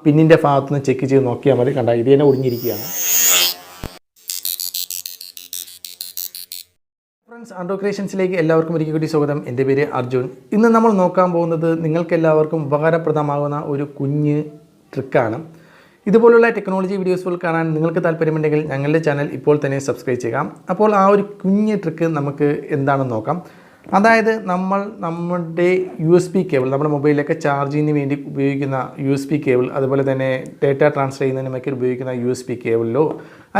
പിന്നിൻ്റെ ഭാഗത്തുനിന്ന് ചെക്ക് ചെയ്ത് നോക്കിയാൽ മതി. കണ്ട ഇത് തന്നെ ഒടിഞ്ഞിരിക്കുകയാണ്. ഫ്രണ്ട്സ്, ആൻഡ്രോ ക്രിയേഷൻസിലേക്ക് എല്ലാവർക്കും ഒരിക്കൽ കൂടി സ്വാഗതം. എൻ്റെ പേര് അർജുൻ. ഇന്ന് നമ്മൾ നോക്കാൻ പോകുന്നത് നിങ്ങൾക്ക് എല്ലാവർക്കും ഉപകാരപ്രദമാകുന്ന ഒരു കുഞ്ഞ് ട്രിക്കാണ്. ഇതുപോലുള്ള ടെക്നോളജി വീഡിയോസുകൾ കാണാൻ നിങ്ങൾക്ക് താല്പര്യമുണ്ടെങ്കിൽ ഞങ്ങളുടെ ചാനൽ ഇപ്പോൾ തന്നെ സബ്സ്ക്രൈബ് ചെയ്യാം. അപ്പോൾ ആ ഒരു കുഞ്ഞ് ട്രിക്ക് നമുക്ക് എന്താണെന്ന് നോക്കാം. അതായത് നമ്മുടെ USB കേബിൾ, നമ്മുടെ മൊബൈലിലൊക്കെ ചാർജിങ്ങിന് വേണ്ടി ഉപയോഗിക്കുന്ന USB കേബിൾ, അതുപോലെ തന്നെ ഡേറ്റ ട്രാൻസ്ഫർ ചെയ്യുന്നതിനുമൊക്കെ ഉപയോഗിക്കുന്ന USB കേബിളിലോ,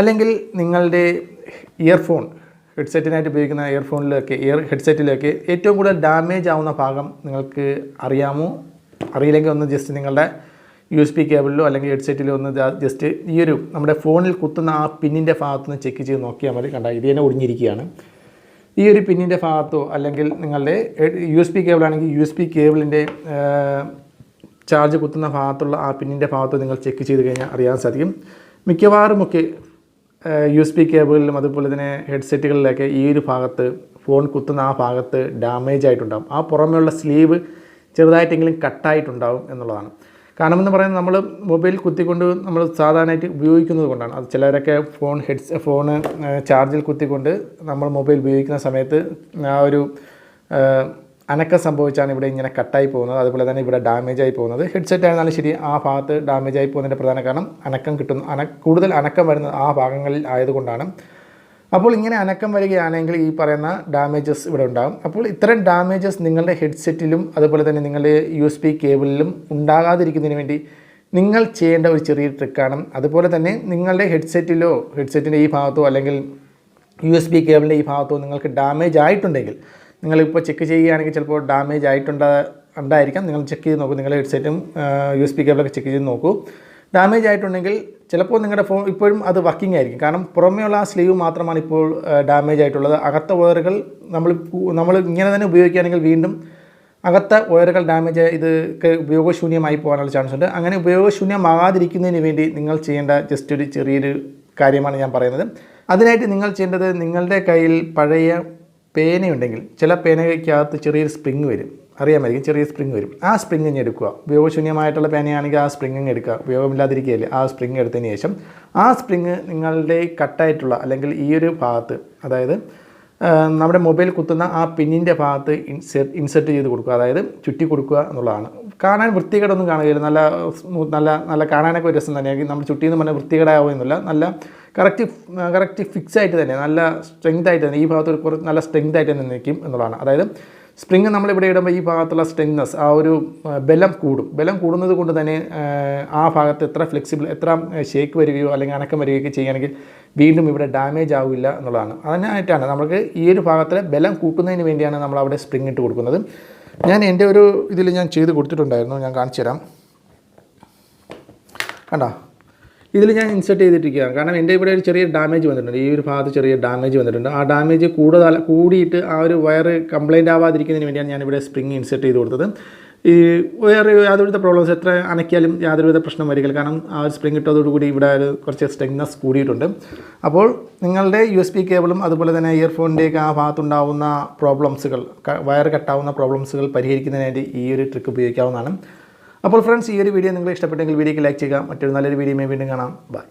അല്ലെങ്കിൽ നിങ്ങളുടെ ഇയർഫോൺ ഹെഡ്സെറ്റിനായിട്ട് ഉപയോഗിക്കുന്ന ഹെഡ്സെറ്റിലൊക്കെ ഏറ്റവും കൂടുതൽ ഡാമേജ് ആവുന്ന ഭാഗം നിങ്ങൾക്ക് അറിയാമോ? അറിയില്ലെങ്കിൽ ഒന്ന് ജസ്റ്റ് നിങ്ങളുടെ USB കേബിളിലോ അല്ലെങ്കിൽ ഹെഡ്സെറ്റിലോ ഒന്ന് ജസ്റ്റ് ഈ ഒരു നമ്മുടെ ഫോണിൽ കുത്തുന്ന ആ പിന്നിൻ്റെ ഭാഗത്തുനിന്ന് ചെക്ക് ചെയ്ത് നോക്കിയാൽ മതി. കണ്ട ഇത് തന്നെ ഒടിഞ്ഞിരിക്കുകയാണ്. ഈ ഒരു പിന്നിൻ്റെ ഭാഗത്തോ അല്ലെങ്കിൽ നിങ്ങളുടെ USB കേബിളാണെങ്കിൽ USB കേബിളിൻ്റെ ചാർജ് കുത്തുന്ന ഭാഗത്തുള്ള ആ പിന്നിൻ്റെ ഭാഗത്തോ നിങ്ങൾ ചെക്ക് ചെയ്ത് കഴിഞ്ഞാൽ അറിയാൻ സാധിക്കും. മിക്കവാറുമൊക്കെ USB കേബിളിലും അതുപോലെ തന്നെ ഹെഡ്സെറ്റുകളിലൊക്കെ ഈ ഒരു ഭാഗത്ത് ഫോൺ കുത്തുന്ന ആ ഭാഗത്ത് ഡാമേജ് ആയിട്ടുണ്ടാകും. ആ പുറമേയുള്ള സ്ലീവ് ചെറുതായിട്ടെങ്കിലും കട്ടായിട്ടുണ്ടാകും എന്നുള്ളതാണ്. കാരണം എന്ന് പറയുന്നത് നമ്മൾ മൊബൈൽ കുത്തിക്കൊണ്ട് നമ്മൾ സാധാരണയായിട്ട് ഉപയോഗിക്കുന്നത് കൊണ്ടാണ്. അത് ചിലരൊക്കെ ഫോണ് ചാർജിൽ കുത്തിക്കൊണ്ട് നമ്മൾ മൊബൈൽ ഉപയോഗിക്കുന്ന സമയത്ത് ആ ഒരു അനക്കം സംഭവിച്ചാണ് ഇവിടെ ഇങ്ങനെ കട്ടായി പോകുന്നത്. അതുപോലെ തന്നെ ഇവിടെ ഡാമേജായി പോകുന്നത്. ഹെഡ്സെറ്റ് ആയിരുന്നാലും ശരി, ആ ഭാഗത്ത് ഡാമേജായി പോകുന്നതിൻ്റെ പ്രധാന കാരണം അനക്കം കിട്ടുന്നു, കൂടുതൽ അനക്കം വരുന്നത് ആ ഭാഗങ്ങളിൽ ആയതുകൊണ്ടാണ്. അപ്പോൾ ഇങ്ങനെ അനക്കം വരികയാണെങ്കിൽ ഈ പറയുന്ന ഡാമേജസ് ഇവിടെ ഉണ്ടാകും. അപ്പോൾ ഇത്തരം ഡാമേജസ് നിങ്ങളുടെ ഹെഡ്സെറ്റിലും അതുപോലെ തന്നെ നിങ്ങളുടെ USB കേബിളിലും ഉണ്ടാകാതിരിക്കുന്നതിന് വേണ്ടി നിങ്ങൾ ചെയ്യേണ്ട ഒരു ചെറിയ ട്രിക്കാണ്. അതുപോലെ തന്നെ നിങ്ങളുടെ ഹെഡ്സെറ്റിൻ്റെ ഈ ഭാഗത്തോ അല്ലെങ്കിൽ USB കേബിളിൻ്റെ ഈ ഭാഗത്തോ നിങ്ങൾക്ക് ഡാമേജ് ആയിട്ടുണ്ടെങ്കിൽ, നിങ്ങളിപ്പോൾ ചെക്ക് ചെയ്യുകയാണെങ്കിൽ ചിലപ്പോൾ ഡാമേജ് ഉണ്ടായിരിക്കാം. നിങ്ങൾ ചെക്ക് ചെയ്ത് നോക്കൂ. നിങ്ങളുടെ ഹെഡ്സെറ്റും USB കേബിളൊക്കെ ചെക്ക് ചെയ്ത് നോക്കൂ. ഡാമേജ് ആയിട്ടുണ്ടെങ്കിൽ ചിലപ്പോൾ നിങ്ങളുടെ ഫോൺ ഇപ്പോഴും അത് വർക്കിംഗ് ആയിരിക്കും. കാരണം പുറമേയുള്ള ആ സ്ലീവ് മാത്രമാണ് ഇപ്പോൾ ഡാമേജ് ആയിട്ടുള്ളത്. അകത്ത വയറുകൾ നമ്മൾ ഇങ്ങനെ തന്നെ ഉപയോഗിക്കുകയാണെങ്കിൽ വീണ്ടും അകത്ത വയറുകൾ ഡാമേജ് ഇതൊക്കെ ഉപയോഗശൂന്യമായി പോകാനുള്ള ചാൻസ് ഉണ്ട്. അങ്ങനെ ഉപയോഗശൂന്യമാകാതിരിക്കുന്നതിന് വേണ്ടി നിങ്ങൾ ചെയ്യേണ്ട ജസ്റ്റ് ഒരു ചെറിയൊരു കാര്യമാണ് ഞാൻ പറയുന്നത്. അതിനായിട്ട് നിങ്ങൾ ചെയ്യേണ്ടത്, നിങ്ങളുടെ കയ്യിൽ പഴയ പേനയുണ്ടെങ്കിൽ, ചില പേനയ്ക്കകത്ത് ചെറിയൊരു സ്പ്രിങ് വരും, അറിയാമായിരിക്കും, ചെറിയ സ്പ്രിങ് വരും. ആ സ്പ്രിങ് ഇങ്ങ് എടുക്കുക. ഉപയോഗശൂന്യമായിട്ടുള്ള പേനയാണെങ്കിൽ ആ സ്പ്രിങ് ഇങ്ങ് എടുക്കുക. ഉപയോഗമില്ലാതിരിക്കുകയില്ല. ആ സ്പ്രിങ് എടുത്തതിന് ശേഷം ആ സ്പ്രിങ് നിങ്ങളുടെ കട്ടായിട്ടുള്ള അല്ലെങ്കിൽ ഈ ഒരു ഭാഗത്ത്, അതായത് നമ്മുടെ മൊബൈൽ കുത്തുന്ന ആ പിന്നിൻ്റെ ഭാഗത്ത് ഇൻസെർട്ട് ചെയ്ത് കൊടുക്കുക. അതായത് ചുറ്റി കൊടുക്കുക എന്നുള്ളതാണ്. കാണാൻ വൃത്തികേടൊന്നും കാണുകയില്ല. നല്ല കാണാനൊക്കെ ഒരു രസം തന്നെയായിരിക്കും. നമ്മൾ ചുറ്റിന്ന് പറഞ്ഞാൽ വൃത്തികേടാവുന്നില്ല. നല്ല കറക്റ്റ് ഫിക്സ് ആയിട്ട് തന്നെ, നല്ല സ്ട്രെങ്ത് ആയിട്ട് തന്നെ, ഈ ഭാഗത്ത് കുറച്ച് നല്ല സ്ട്രെങ്ത് ആയിട്ട് തന്നെ നിൽക്കും എന്നുള്ളതാണ്. അതായത് സ്പ്രിങ് നമ്മളിവിടെ ഇടുമ്പോൾ ഈ ഭാഗത്തുള്ള സ്ട്രെങ്നെസ്, ആ ഒരു ബലം കൂടുന്നത് കൊണ്ട് തന്നെ ആ ഭാഗത്ത് എത്ര ഫ്ലെക്സിബിൾ, എത്ര ഷേക്ക് വരികയോ അല്ലെങ്കിൽ അനക്കം വരികയൊക്കെ ചെയ്യുകയാണെങ്കിൽ വീണ്ടും ഇവിടെ ഡാമേജ് ആവില്ല എന്നുള്ളതാണ്. അതിനായിട്ടാണ് നമുക്ക് ഈ ഒരു ഭാഗത്തിൽ ബലം കൂട്ടുന്നതിന് വേണ്ടിയാണ് നമ്മൾ അവിടെ സ്പ്രിങ് ഇട്ട് കൊടുക്കുന്നത്. ഞാൻ എൻ്റെ ഒരു ഇതിൽ ഞാൻ ചെയ്ത് കൊടുത്തിട്ടുണ്ടായിരുന്നു. ഞാൻ കാണിച്ചു തരാം. കണ്ടോ, ഇതിൽ ഞാൻ ഇൻസെർട്ട് ചെയ്തിട്ടിരിക്കുകയാണ്. കാരണം എൻ്റെ ഇവിടെ ഒരു ചെറിയ ഡാമേജ് വന്നിട്ടുണ്ട്. ഈ ഒരു ഭാഗത്ത് ചെറിയ ഡാമേജ് വന്നിട്ടുണ്ട്. ആ ഡാമേജ് കൂടിയിട്ട് ആ ഒരു വയറ് കംപ്ലൈൻറ്റ് ആവാതിരിക്കുന്നതിന് വേണ്ടിയാണ് ഞാനിവിടെ സ്പ്രിങ് ഇൻസെർട്ട് ചെയ്ത് കൊടുത്തത്. ഈ വേറെ യാതൊരുവിധ പ്രോബ്ലംസ്, എത്ര അനക്കിയാലും യാതൊരുവിധ പ്രശ്നം വരികയില്ല. കാരണം ആ ഒരു സ്പ്രിങ് ഇട്ടതോടുകൂടി ഇവിടെ ഒരു കുറച്ച് സ്ട്രെങ്നെസ് കൂടിയിട്ടുണ്ട്. അപ്പോൾ നിങ്ങളുടെ USB കേബിളും അതുപോലെ തന്നെ ഇയർഫോണിൻ്റെയൊക്കെ ആ ഭാഗത്തുണ്ടാവുന്ന പ്രോബ്ലംസുകൾ, വയർ കട്ടാവുന്ന പ്രോബ്ലംസുകൾ പരിഹരിക്കുന്നതിനായിട്ട് ഈ ഒരു ട്രിക്ക് ഉപയോഗിക്കാവുന്നതാണ്. അപ്പോൾ ഫ്രണ്ട്സ്, ഈ ഒരു വീഡിയോ നിങ്ങൾ ഇഷ്ടപ്പെട്ടെങ്കിൽ വീഡിയോക്ക് ലൈക്ക് ചെയ്യുക. മറ്റൊരു നല്ലൊരു വീഡിയോയുമായി വീണ്ടും കാണാം. ബൈ.